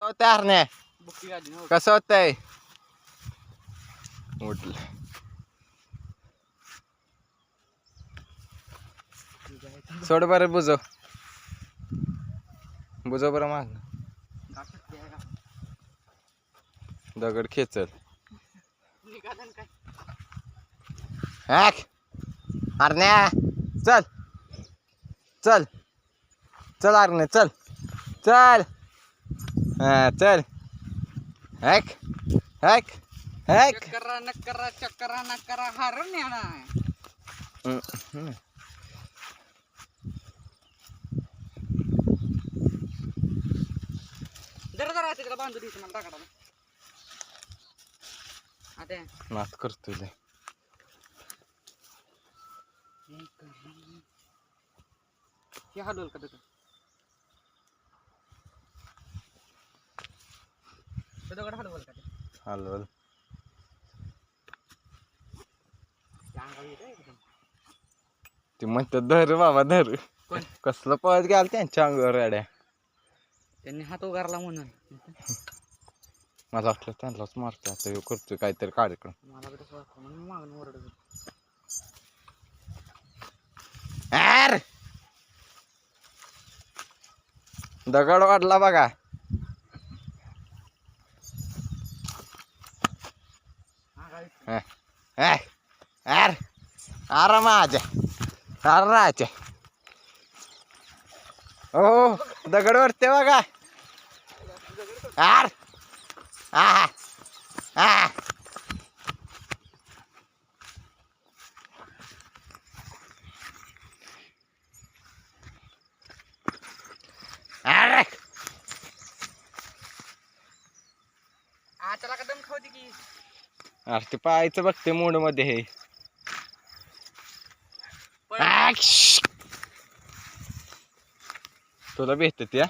होतंय हरण्या कसं होतंय उठलं सोड बरं बुजव बरं माग दगड खेचल हरण्या चल चल चल हरण्या चल चल हा चल हॅक हॅक हॅक चक्करा नक्करा हरण्या जरा तिकडे बांधून दिसत मला टाकायला आता नात करतोय लय. हे हलवल का दगड हलवल का हलवल ते म्हणतात धर बाबा धर कसलं पळत गेल त्यांच्या अंगावर रेड्या त्यांनी हात उगारला म्हणून मला वाटलं त्यांनाच मारतो आता ह्यो करतोय काहीतरी कार्यक्रम मला तसं वाटतं म्हणून मागून ओरडत यार दगड वाढला बघा यार अरे माझ्या अरे राजा हो दगड वरते बघा यार हा हा त्याला का दम खावती की अरे ते पाहायचं बघते मूड मध्ये हे तुला भेटत या